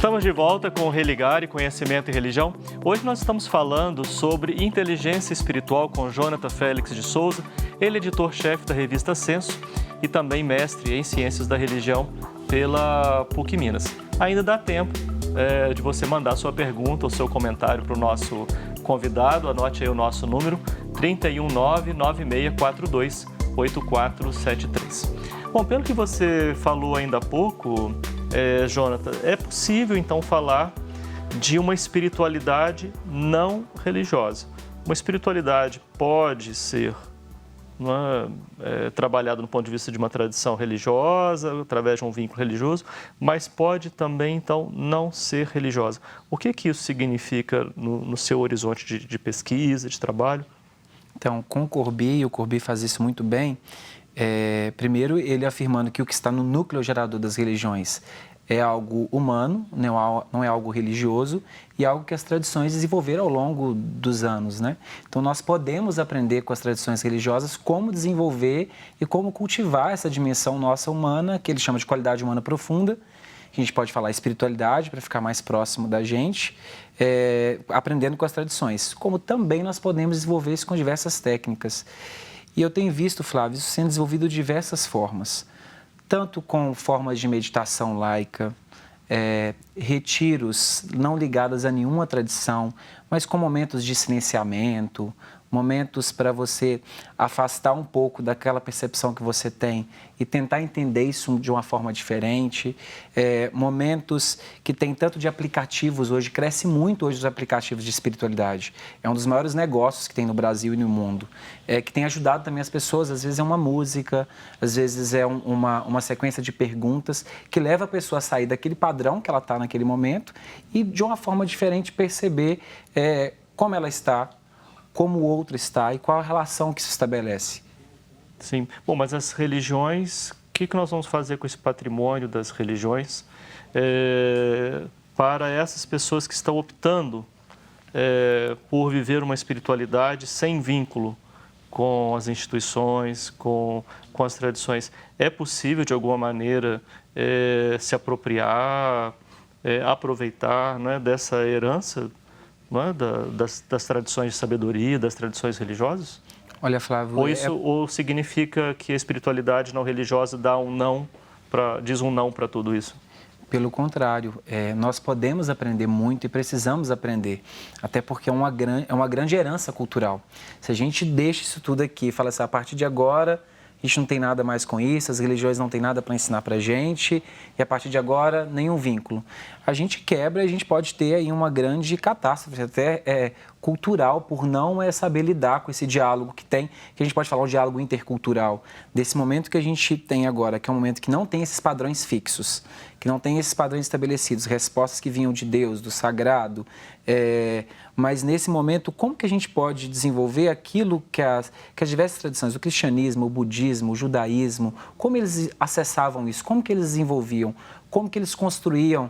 Estamos de volta com o Religar e Conhecimento e Religião. Hoje nós estamos falando sobre inteligência espiritual com Jonathan Félix de Souza, ele é editor-chefe da revista Censo e também mestre em Ciências da Religião pela PUC Minas. Ainda dá tempo de você mandar sua pergunta ou seu comentário para o nosso convidado. Anote aí o nosso número, 319-9642-8473. Bom, pelo que você falou ainda há pouco, Jonathan, é possível então falar de uma espiritualidade não religiosa. Uma espiritualidade pode ser trabalhada do ponto de vista de uma tradição religiosa, através de um vínculo religioso, mas pode também então não ser religiosa. O que isso significa no seu horizonte de pesquisa, de trabalho? Então, com o Courbet faz isso muito bem. Primeiro, ele afirmando que o que está no núcleo gerador das religiões é algo humano, não é algo religioso, e algo que as tradições desenvolveram ao longo dos anos, né? Então, nós podemos aprender com as tradições religiosas como desenvolver e como cultivar essa dimensão nossa humana, que ele chama de qualidade humana profunda, que a gente pode falar espiritualidade, para ficar mais próximo da gente, aprendendo com as tradições. Como também nós podemos desenvolver isso com diversas técnicas. E eu tenho visto, Flávio, isso sendo desenvolvido de diversas formas. Tanto com formas de meditação laica, retiros não ligados a nenhuma tradição, mas com momentos de silenciamento, momentos para você afastar um pouco daquela percepção que você tem e tentar entender isso de uma forma diferente. Momentos que tem tanto de aplicativos hoje, cresce muito hoje os aplicativos de espiritualidade. É um dos maiores negócios que tem no Brasil e no mundo, que tem ajudado também as pessoas. Às vezes é uma música, às vezes é uma sequência de perguntas que leva a pessoa a sair daquele padrão que ela está naquele momento e de uma forma diferente perceber como ela está, como o outro está e qual a relação que se estabelece. Sim. Bom, mas as religiões, o que nós vamos fazer com esse patrimônio das religiões para essas pessoas que estão optando por viver uma espiritualidade sem vínculo com as instituições, com as tradições? É possível, de alguma maneira, se apropriar, aproveitar, dessa herança, das tradições de sabedoria, das tradições religiosas? Olha, Flávio... Ou significa que a espiritualidade não religiosa diz um não para tudo isso? Pelo contrário, nós podemos aprender muito e precisamos aprender, até porque é uma grande herança cultural. Se a gente deixa isso tudo aqui e fala assim, a partir de agora... a gente não tem nada mais com isso, as religiões não têm nada para ensinar para a gente e a partir de agora nenhum vínculo. A gente quebra e a gente pode ter aí uma grande catástrofe, até cultural, por não saber lidar com esse diálogo que tem, que a gente pode falar um diálogo intercultural. Desse momento que a gente tem agora, que é um momento que não tem esses padrões fixos, que não tem esses padrões estabelecidos, respostas que vinham de Deus, do sagrado, mas nesse momento, como que a gente pode desenvolver aquilo que as diversas tradições, o cristianismo, o budismo, o judaísmo, como eles acessavam isso, como que eles desenvolviam, como que eles construíam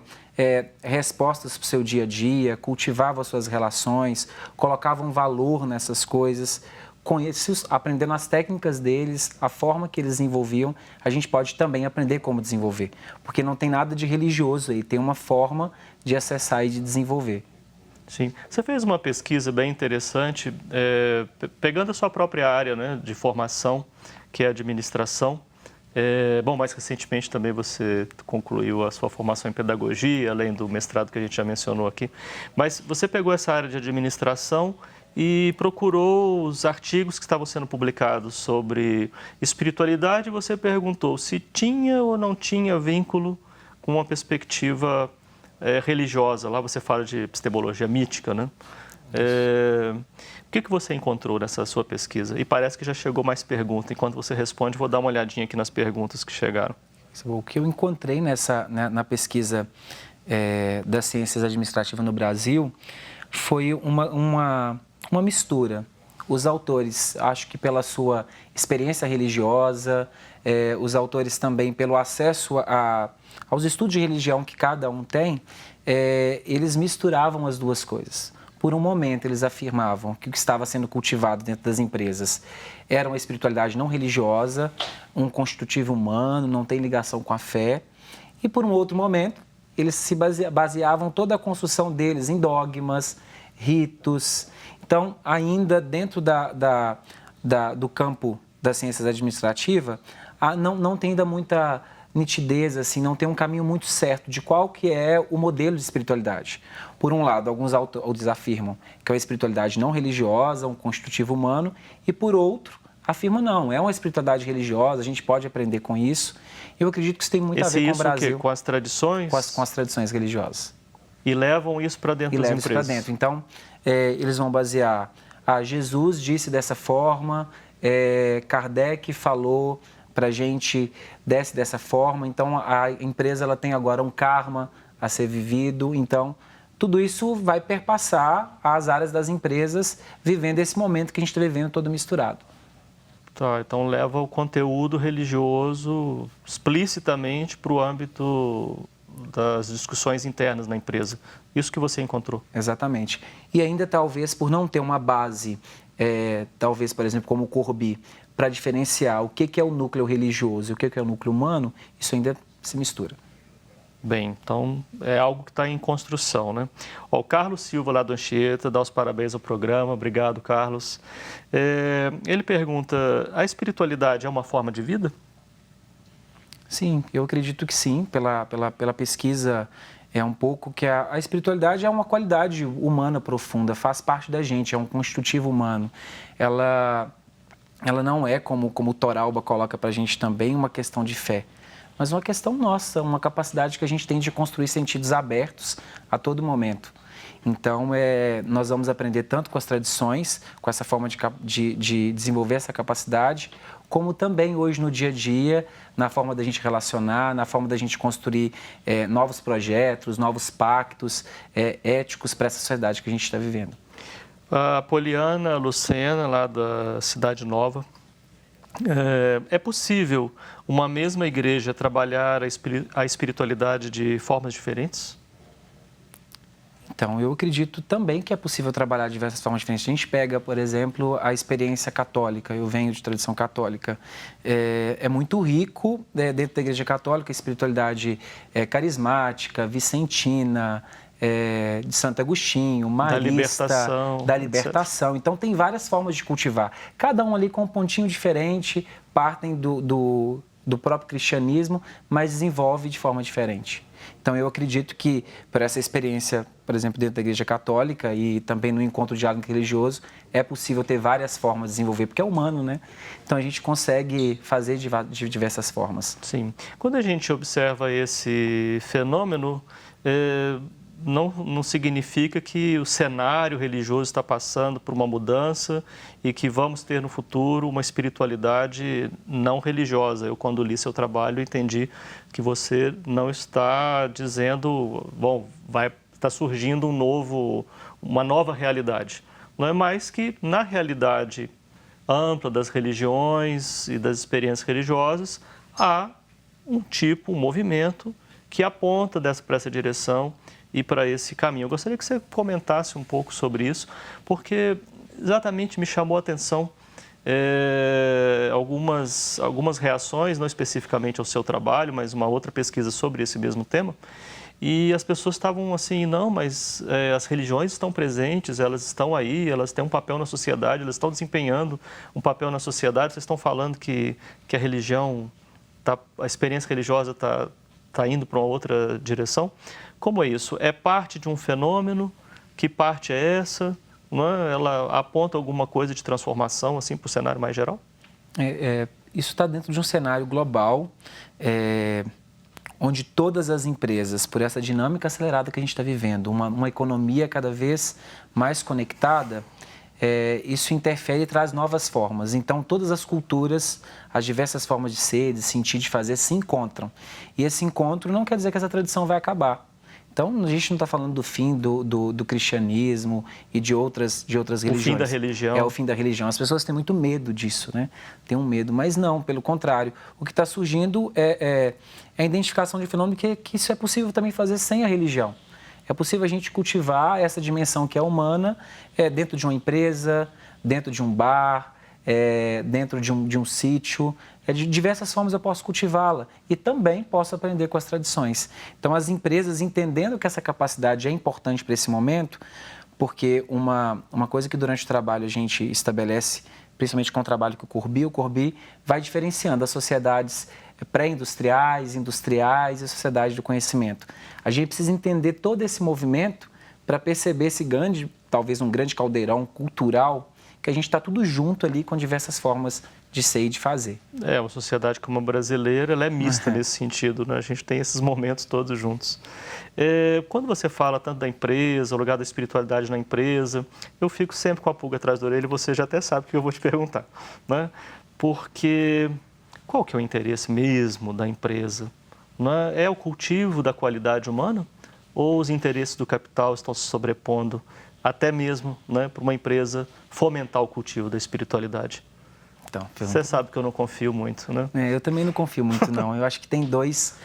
respostas para o seu dia a dia, cultivavam as suas relações, colocavam valor nessas coisas, aprendendo as técnicas deles, a forma que eles desenvolviam, a gente pode também aprender como desenvolver, porque não tem nada de religioso aí, tem uma forma de acessar e de desenvolver. Sim. Você fez uma pesquisa bem interessante, pegando a sua própria área, de formação, que é a administração. Mais recentemente também você concluiu a sua formação em pedagogia, além do mestrado que a gente já mencionou aqui. Mas você pegou essa área de administração e procurou os artigos que estavam sendo publicados sobre espiritualidade e você perguntou se tinha ou não tinha vínculo com uma perspectiva religiosa. Lá você fala de epistemologia mítica, né? O que você encontrou nessa sua pesquisa? E parece que já chegou mais perguntas. Enquanto você responde, vou dar uma olhadinha aqui nas perguntas que chegaram. O que eu encontrei na pesquisa das ciências administrativas no Brasil foi uma mistura. Os autores, acho que pela sua experiência religiosa, os autores também pelo acesso aos estudos de religião que cada um tem, eles misturavam as duas coisas. Por um momento, eles afirmavam que o que estava sendo cultivado dentro das empresas era uma espiritualidade não religiosa, um constitutivo humano, não tem ligação com a fé. E por um outro momento, eles se baseavam toda a construção deles em dogmas, ritos. Então, ainda dentro do campo das ciências administrativas, não tem ainda muita nitidez, assim, não tem um caminho muito certo de qual que é o modelo de espiritualidade. Por um lado, alguns autores afirmam que é uma espiritualidade não religiosa, um constitutivo humano, e por outro, afirmam não, é uma espiritualidade religiosa, a gente pode aprender com isso. Eu acredito que isso tem muito a ver com o Brasil. O quê? Com as tradições? Com as tradições religiosas. E levam isso para dentro das empresas? Isso para dentro. Então, eles vão basear, Jesus disse dessa forma, Kardec falou para a gente dessa forma, então a empresa ela tem agora um karma a ser vivido, então tudo isso vai perpassar as áreas das empresas vivendo esse momento que a gente está vivendo todo misturado. Tá, então leva o conteúdo religioso explicitamente para o âmbito das discussões internas na empresa. Isso que você encontrou. Exatamente. E ainda talvez por não ter uma base, talvez, por exemplo, como o Corby, para diferenciar o que é o núcleo religioso e o que é o núcleo humano, isso ainda se mistura. Bem, então é algo que está em construção, né? O Carlos Silva, lá do Anchieta, dá os parabéns ao programa. Obrigado, Carlos. Ele pergunta, a espiritualidade é uma forma de vida? Sim, eu acredito que sim. Pela pesquisa, é um pouco que a espiritualidade é uma qualidade humana profunda, faz parte da gente, é um constitutivo humano. Ela não é, como o Toralba coloca para a gente também, uma questão de fé, mas uma questão nossa, uma capacidade que a gente tem de construir sentidos abertos a todo momento. Então, nós vamos aprender tanto com as tradições, com essa forma de desenvolver essa capacidade, como também hoje no dia a dia, na forma da gente relacionar, na forma da gente construir novos projetos, novos pactos éticos para essa sociedade que a gente está vivendo. A Poliana Lucena, lá da Cidade Nova, é possível uma mesma igreja trabalhar a espiritualidade de formas diferentes? Então, eu acredito também que é possível trabalhar de diversas formas diferentes. A gente pega, por exemplo, a experiência católica. Eu venho de tradição católica. É muito rico dentro da Igreja Católica a espiritualidade carismática, vicentina, de Santo Agostinho, marista, da libertação. Então, tem várias formas de cultivar. Cada um ali com um pontinho diferente, partem do próprio cristianismo, mas desenvolve de forma diferente. Então, eu acredito que, por essa experiência, por exemplo, dentro da Igreja Católica e também no encontro diálogo religioso, é possível ter várias formas de desenvolver, porque é humano, né? Então, a gente consegue fazer de diversas formas. Sim. Quando a gente observa esse fenômeno, não significa que o cenário religioso está passando por uma mudança e que vamos ter no futuro uma espiritualidade não religiosa. Eu, quando li seu trabalho, entendi que você não está dizendo, bom, está surgindo uma nova realidade. Não é mais que, na realidade ampla das religiões e das experiências religiosas, há um movimento que aponta para essa direção e para esse caminho. Eu gostaria que você comentasse um pouco sobre isso, porque exatamente me chamou a atenção algumas reações, não especificamente ao seu trabalho, mas uma outra pesquisa sobre esse mesmo tema, e as pessoas estavam assim, não, mas as religiões estão presentes, elas estão aí, elas têm um papel na sociedade, elas estão desempenhando um papel na sociedade, vocês estão falando que a religião, a experiência religiosa está indo para uma outra direção. Como é isso? É parte de um fenômeno? Que parte é essa? Não é? Ela aponta alguma coisa de transformação assim, para o cenário mais geral? Isso está dentro de um cenário global, onde todas as empresas, por essa dinâmica acelerada que a gente está vivendo, uma economia cada vez mais conectada, isso interfere e traz novas formas. Então, todas as culturas, as diversas formas de ser, de sentir, de fazer, se encontram. E esse encontro não quer dizer que essa tradição vai acabar. Então, a gente não está falando do fim do cristianismo e de outras religiões. O fim da religião. É o fim da religião. As pessoas têm muito medo disso, né? Tem um medo, mas não, pelo contrário. O que está surgindo é a identificação de fenômeno que isso é possível também fazer sem a religião. É possível a gente cultivar essa dimensão que é humana dentro de uma empresa, dentro de um bar, dentro de um sítio, de diversas formas eu posso cultivá-la e também posso aprender com as tradições. Então, as empresas entendendo que essa capacidade é importante para esse momento, porque uma coisa que durante o trabalho a gente estabelece, principalmente com o trabalho que o Corbi vai diferenciando as sociedades pré-industriais, industriais e a sociedade do conhecimento. A gente precisa entender todo esse movimento para perceber esse grande, talvez um grande caldeirão cultural, que a gente está tudo junto ali com diversas formas de ser e de fazer. Uma sociedade como a brasileira, ela é mista nesse sentido, né? A gente tem esses momentos todos juntos. Quando você fala tanto da empresa, o lugar da espiritualidade na empresa, eu fico sempre com a pulga atrás da orelha e você já até sabe o que eu vou te perguntar, né? Porque qual que é o interesse mesmo da empresa? Não é o cultivo da qualidade humana? Ou os interesses do capital estão se sobrepondo até mesmo, né, para uma empresa fomentar o cultivo da espiritualidade? Então, você sabe que eu não confio muito, né? Eu também não confio muito, não. Eu acho que tem dois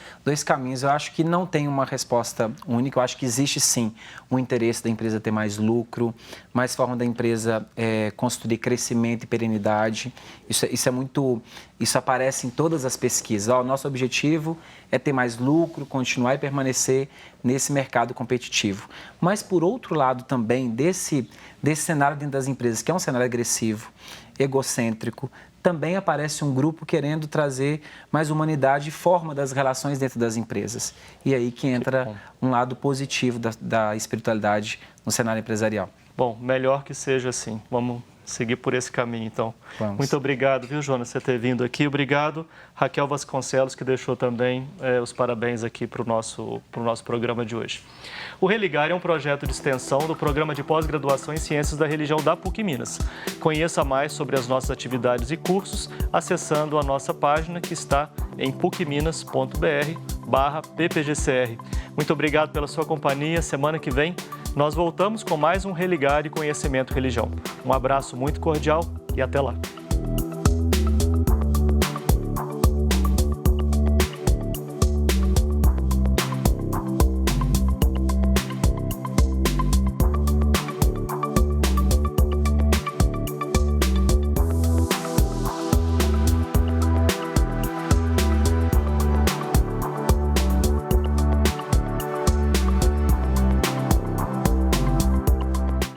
caminhos. Eu acho que não tem uma resposta única. Eu acho que existe, sim, o interesse da empresa ter mais lucro, mais forma da empresa construir crescimento e perenidade. Isso aparece em todas as pesquisas. O nosso objetivo é ter mais lucro, continuar e permanecer nesse mercado competitivo. Mas, por outro lado, também, desse cenário dentro das empresas, que é um cenário agressivo, egocêntrico, também aparece um grupo querendo trazer mais humanidade e forma das relações dentro das empresas. E aí que entra um lado positivo da espiritualidade no cenário empresarial. Bom, melhor que seja assim. Vamos seguir por esse caminho, então. Vamos. Muito obrigado, viu, Jonas, por você ter vindo aqui. Obrigado, Raquel Vasconcelos, que deixou também os parabéns aqui para o nosso programa de hoje. O Religar é um projeto de extensão do Programa de Pós-Graduação em Ciências da Religião da PUC Minas. Conheça mais sobre as nossas atividades e cursos acessando a nossa página que está em pucminas.br/ppgcr. Muito obrigado pela sua companhia. Semana que vem nós voltamos com mais um Religar e Conhecimento Religião. Um abraço muito cordial e até lá.